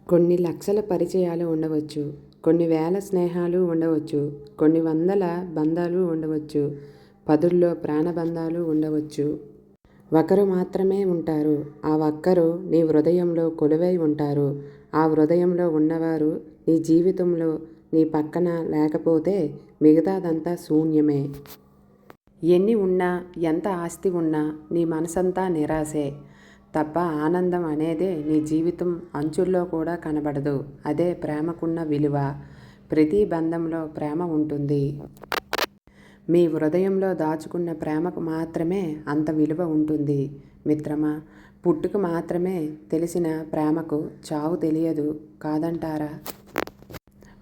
కొన్ని లక్షల పరిచయాలు ఉండవచ్చు. కొన్ని వేల స్నేహాలు ఉండవచ్చు. కొన్ని వందల బంధాలు ఉండవచ్చు. పదుల్లో ప్రాణబంధాలు ఉండవచ్చు. ఒకరు మాత్రమే ఉంటారు. ఆ ఒక్కరు నీ హృదయంలో కొలువై ఉంటారు. ఆ హృదయంలో ఉన్నవారు నీ జీవితంలో నీ పక్కన లేకపోతే మిగతాదంతా శూన్యమే. ఎన్ని ఉన్నా, ఎంత ఆస్తి ఉన్నా నీ మనసంతా నిరాశే తప్ప ఆనందం అనేదే నీ జీవితం అంచుల్లో కూడా కనబడదు. అదే ప్రేమకున్న విలువ. ప్రతి బంధంలో ప్రేమ ఉంటుంది. మీ హృదయంలో దాచుకున్న ప్రేమకు మాత్రమే అంత విలువ ఉంటుంది మిత్రమా. పుట్టుక మాత్రమే తెలిసిన ప్రేమకు చావు తెలియదు కాదంటారా?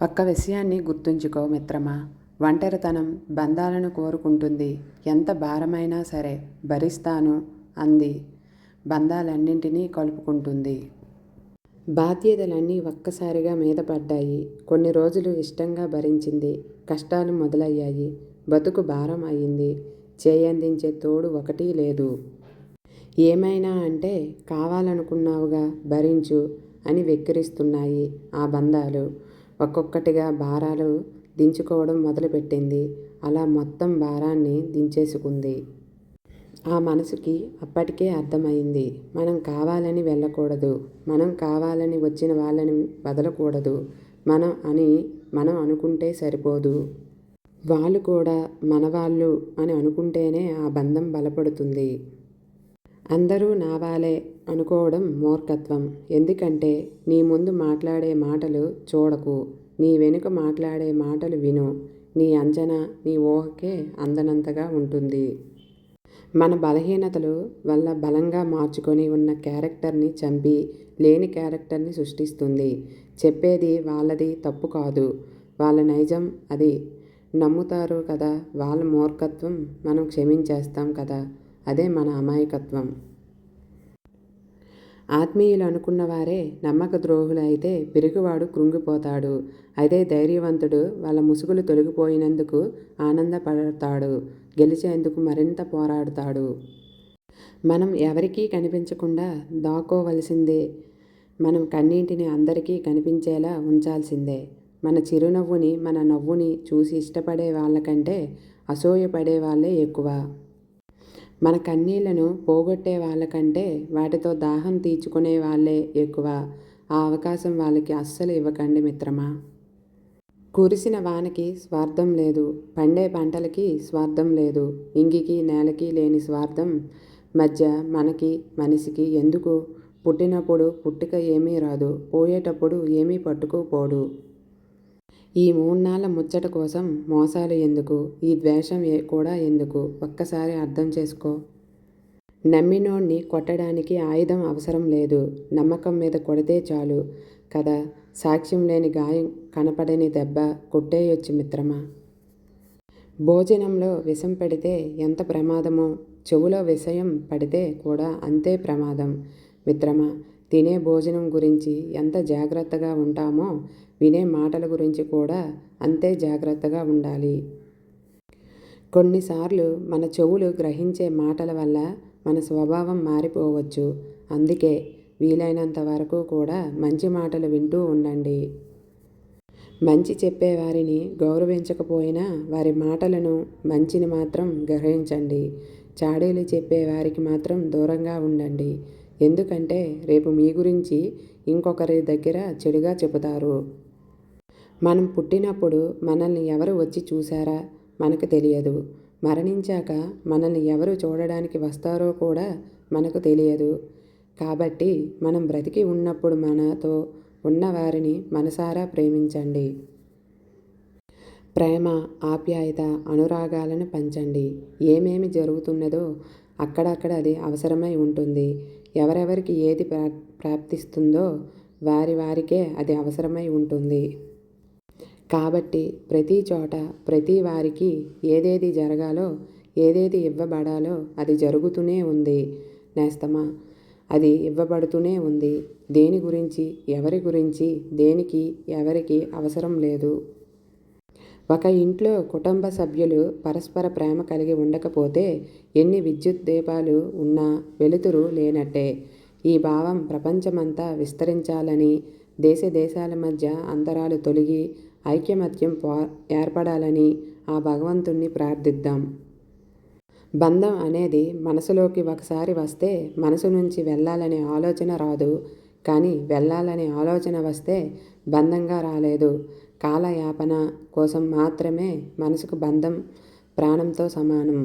ఒక్క విషయాన్ని గుర్తుంచుకో మిత్రమా. ఒంటరితనం బంధాలను కోరుకుంటుంది. ఎంత భారమైనా సరే భరిస్తాను అంది బంధాలన్నింటినీ కలుపుకుంటుంది. బాధ్యతలన్నీ ఒక్కసారిగా మీద పడ్డాయి. కొన్ని రోజులు ఇష్టంగా భరించింది. కష్టాలు మొదలయ్యాయి. బతుకు భారం అయింది. చేయందించే తోడు ఒకటి లేదు. ఏమైనా అంటే కావాలనుకున్నావుగా భరించు అని వెక్కిరిస్తున్నాయి ఆ బంధాలు. ఒక్కొక్కటిగా భారాలు దించుకోవడం మొదలుపెట్టింది. అలా మొత్తం భారాన్ని దించేసుకుంది. ఆ మనసుకి అప్పటికే అర్థమైంది. మనం కావాలని వెళ్ళకూడదు. మనం కావాలని వచ్చిన వాళ్ళని వదలకూడదు. మనం అనుకుంటే సరిపోదు. వాళ్ళు కూడా మనవాళ్ళు అని అనుకుంటేనే ఆ బంధం బలపడుతుంది. అందరూ నావాలే అనుకోవడం మూర్ఖత్వం. ఎందుకంటే నీ ముందు మాట్లాడే మాటలు చూడకు. నీ వెనుక మాట్లాడే మాటలు విను. నీ అంచనా నీ ఊహకే అందనంతగా ఉంటుంది. మన బలహీనతలు వల్ల బలంగా మార్చుకొని ఉన్న క్యారెక్టర్ని చంపి లేని క్యారెక్టర్ని సృష్టిస్తుంది. చెప్పేది వాళ్ళది తప్పు కాదు. వాళ్ళ నైజం అది. నమ్ముతారు కదా. వాళ్ళ మూర్ఖత్వం మనం క్షమించేస్తాం కదా. అదే మన అమాయకత్వం. ఆత్మీయులు అనుకున్నవారే నమ్మక ద్రోహులు అయితే పిరికివాడు కృంగిపోతాడు. అదే ధైర్యవంతుడు వాళ్ళ ముసుగులు తొలగిపోయినందుకు ఆనందపడతాడు. గెలిచేందుకు మరింత పోరాడతాడు. మనం ఎవరికీ కనిపించకుండా దాక్కోవలసిందే. మనం కన్నీటిని అందరికీ కనిపించేలా ఉంచాల్సిందే. మన చిరునవ్వుని మన నవ్వుని చూసి ఇష్టపడే వాళ్ళకంటే అసూయపడే వాళ్ళే ఎక్కువ. మన కన్నీళ్లను పోగొట్టే వాళ్ళకంటే వాటితో దాహం తీర్చుకునే వాళ్ళే ఎక్కువ. ఆ అవకాశం వాళ్ళకి అస్సలు ఇవ్వకండి మిత్రమా. కురిసిన వానకి స్వార్థం లేదు. పండే పంటలకి స్వార్థం లేదు. ఇంగికి నేలకి లేని స్వార్థం మధ్య మనకి మనిషికి ఎందుకు? పుట్టినప్పుడు పుట్టుక ఏమీ రాదు. పోయేటప్పుడు ఏమీ పట్టుకుపోడు. ఈ మూన్నాళ్ళ ముచ్చట కోసం మోసాలు ఎందుకు? ఈ ద్వేషం కూడా ఎందుకు? ఒక్కసారి అర్థం చేసుకో. నమ్మినోణ్ణి కొట్టడానికి ఆయుధం అవసరం లేదు. నమ్మకం మీద కొడితే చాలు కదా. సాక్ష్యం లేని గాయం కనపడని దెబ్బ కొట్టేయొచ్చు మిత్రమా. భోజనంలో విషం పెడితే ఎంత ప్రమాదమో చెవులో విషయం పడితే కూడా అంతే ప్రమాదం మిత్రమా. తినే భోజనం గురించి ఎంత జాగ్రత్తగా ఉంటామో వినే మాటల గురించి కూడా అంతే జాగ్రత్తగా ఉండాలి. కొన్నిసార్లు మన చెవులు గ్రహించే మాటల వల్ల మన స్వభావం మారిపోవచ్చు. అందుకే వీలైనంత వరకు కూడా మంచి మాటలు వింటూ ఉండండి. మంచి చెప్పేవారిని గౌరవించకపోయినా వారి మాటలను మంచిని మాత్రం గ్రహించండి. చాడీలు చెప్పేవారికి మాత్రం దూరంగా ఉండండి. ఎందుకంటే రేపు మీ గురించి ఇంకొకరి దగ్గర చెడుగా చెబుతారు. మనం పుట్టినప్పుడు మనల్ని ఎవరు వచ్చి చూశారా మనకు తెలియదు. మరణించాక మనల్ని ఎవరు చూడడానికి వస్తారో కూడా మనకు తెలియదు. కాబట్టి మనం బ్రతికి ఉన్నప్పుడు మనతో ఉన్నవారిని మనసారా ప్రేమించండి. ప్రేమ, ఆప్యాయత, అనురాగాలను పంచండి. ఏమేమి జరుగుతున్నదో అక్కడక్కడ అది అవసరమై ఉంటుంది. ఎవరెవరికి ఏది ప్రాప్తిస్తుందో వారికే అది అవసరమై ఉంటుంది. కాబట్టి ప్రతి చోట ప్రతి వారికి ఏదేది జరగాలో ఏదేది ఇవ్వబడాలో అది జరుగుతూనే ఉంది నేస్తమా. అది ఇవ్వబడుతూనే ఉంది. దేని గురించి ఎవరి గురించి దేనికి ఎవరికి అవసరం లేదు. ఒక ఇంట్లో కుటుంబ సభ్యులు పరస్పర ప్రేమ కలిగి ఉండకపోతే ఎన్ని విద్యుత్ దీపాలు ఉన్నా వెలుతురు లేనట్టే. ఈ భావం ప్రపంచమంతా విస్తరించాలని దేశ దేశాల మధ్య అంతరాలు తొలగి ఐక్యమత్యం ఏర్పడాలని ఆ భగవంతుణ్ణి ప్రార్థిద్దాం. బంధం అనేది మనసులోకి ఒకసారి వస్తే మనసు నుంచి వెళ్ళాలనే ఆలోచన రాదు. కానీ వెళ్ళాలనే ఆలోచన వస్తే బంధంగా రాలేదు. కాలయాపన కోసం మాత్రమే మనసుకు బంధం ప్రాణంతో సమానం.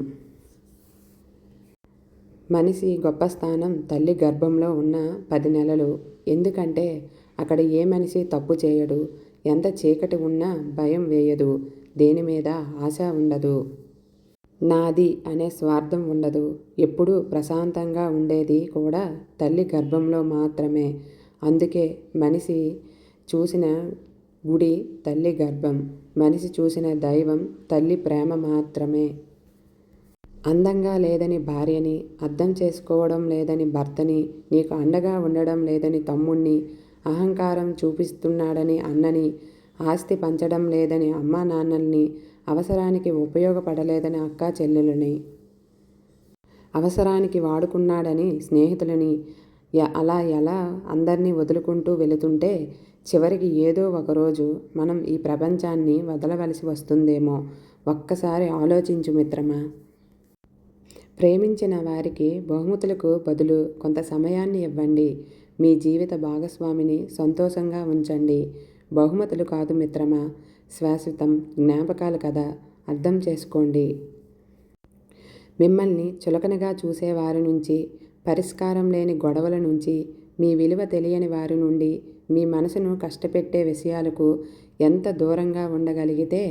మనిషి గొప్ప స్థానం తల్లి గర్భంలో ఉన్న 10 నెలలు. ఎందుకంటే అక్కడ ఏ మనిషి తప్పు చేయడు. ఎంత చీకటి ఉన్నా భయం వేయదు. దేని మీద ఆశ ఉండదు. నాది అనే స్వార్థం ఉండదు. ఎప్పుడూ ప్రశాంతంగా ఉండేది కూడా తల్లి గర్భంలో మాత్రమే. అందుకే మనిషి చూసిన గుడి తల్లి గర్భం. మనిషి చూసిన దైవం తల్లి ప్రేమ మాత్రమే. అందంగా లేదని భార్యని, అర్థం చేసుకోవడం లేదని భర్తని, నీకు అండగా ఉండడం లేదని తమ్ముణ్ణి, అహంకారం చూపిస్తున్నాడని అన్నని, ఆస్తి పంచడం లేదని అమ్మా నాన్నల్ని, అవసరానికి ఉపయోగపడలేదని అక్కా చెల్లెలని, అవసరానికి వాడుకున్నాడని స్నేహితులని, అలా ఎలా అందరినీ వదులుకుంటూ వెళుతుంటే చివరికి ఏదో ఒకరోజు మనం ఈ ప్రపంచాన్ని వదలవలసి వస్తుందేమో ఒక్కసారి ఆలోచించు మిత్రమా. ప్రేమించిన వారికి బహుమతులకు బదులు కొంత సమయాన్ని ఇవ్వండి. మీ జీవిత భాగస్వామిని సంతోషంగా ఉంచండి. బహుమతులు కాదు మిత్రమా, శాశ్వతం జ్ఞాపకాలు కదా. అర్థం చేసుకోండి. మిమ్మల్ని చులకనగా చూసేవారి నుంచి, పరిష్కారం లేని గొడవల నుంచి, మీ విలువ తెలియని వారి నుండి, మీ మనసును కష్టపెట్టే విషయాలకు ఎంత దూరంగా ఉండగలిగితే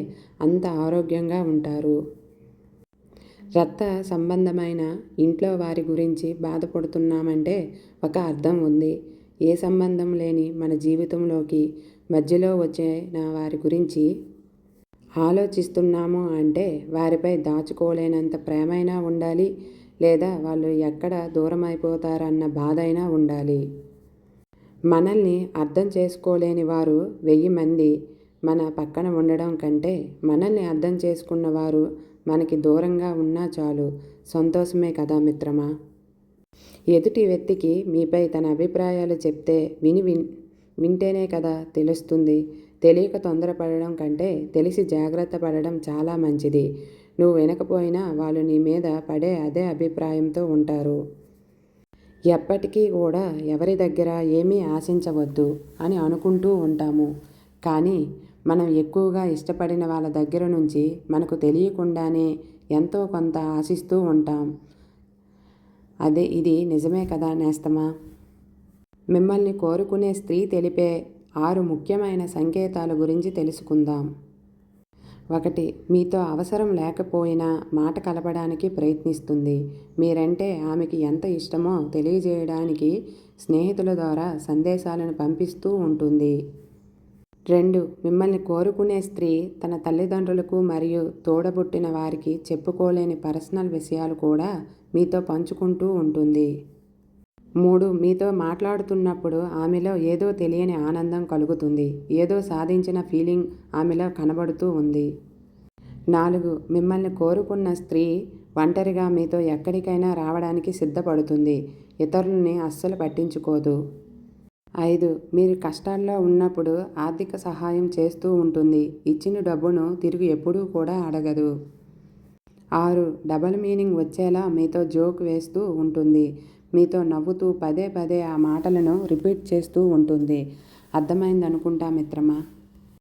అంత ఆరోగ్యంగా ఉంటారు. రక్త సంబంధమైన ఇంట్లో వారి గురించి బాధపడుతున్నామంటే ఒక అర్థం ఉంది. ఏ సంబంధం లేని మన జీవితంలోకి మధ్యలో వచ్చిన వారి గురించి ఆలోచిస్తున్నాము అంటే వారిపై దాచుకోలేనంత ప్రేమైనా ఉండాలి, లేదా వాళ్ళు ఎక్కడ దూరమైపోతారన్న బాధ అయినా ఉండాలి. మనల్ని అర్థం చేసుకోలేని వారు 1000 మంది మన పక్కన ఉండడం కంటే మనల్ని అర్థం చేసుకున్న వారు మనకి దూరంగా ఉన్నా చాలు. సంతోషమే కదా మిత్రమా. ఎదుటి వ్యక్తికి మీపై తన అభిప్రాయాలు చెప్తే వింటేనే కదా తెలుస్తుంది. తెలియక తొందరపడడం కంటే తెలిసి జాగ్రత్త పడడం చాలా మంచిది. నువ్వు వినకపోయినా వాళ్ళు నీ మీద పడే అదే అభిప్రాయంతో ఉంటారు. ఎప్పటికీ కూడా ఎవరి దగ్గర ఏమీ ఆశించవద్దు అని అనుకుంటూ ఉంటాము. కానీ మనం ఎక్కువగా ఇష్టపడిన వాళ్ళ దగ్గర నుంచి మనకు తెలియకుండానే ఎంతో కొంత ఆశిస్తూ ఉంటాం. ఇది నిజమే కదా నేస్తమా. మిమ్మల్ని కోరుకునే స్త్రీ తెలిపే 6 ముఖ్యమైన సంకేతాల గురించి తెలుసుకుందాం. 1. మీతో అవసరం లేకపోయినా మాట కలపడానికి ప్రయత్నిస్తుంది. మీరంటే ఆమెకి ఎంత ఇష్టమో తెలియజేయడానికి స్నేహితుల ద్వారా సందేశాలను పంపిస్తూ ఉంటుంది. 2. మిమ్మల్ని కోరుకునే స్త్రీ తన తల్లిదండ్రులకు మరియు తోడబుట్టిన వారికి చెప్పుకోలేని పర్సనల్ విషయాలు కూడా మీతో పంచుకుంటూ ఉంటుంది. 3. మీతో మాట్లాడుతున్నప్పుడు ఆమెలో ఏదో తెలియని ఆనందం కలుగుతుంది. ఏదో సాధించిన ఫీలింగ్ ఆమెలో కనబడుతూ ఉంది. 4. మిమ్మల్ని కోరుకున్న స్త్రీ ఒంటరిగా మీతో ఎక్కడికైనా రావడానికి సిద్ధపడుతుంది. ఇతరులని అస్సలు పట్టించుకోదు. 5. మీరు కష్టాల్లో ఉన్నప్పుడు ఆర్థిక సహాయం చేస్తూ ఉంటుంది. ఇచ్చిన డబ్బును తిరిగి ఎప్పుడూ కూడా అడగదు. 6. డబల్ మీనింగ్ వచ్చేలా మీతో జోక్ వేస్తూ ఉంటుంది. మీతో నవ్వుతూ పదే పదే ఆ మాటలను రిపీట్ చేస్తూ ఉంటుంది. అర్థమైందనుకుంటా మిత్రమా.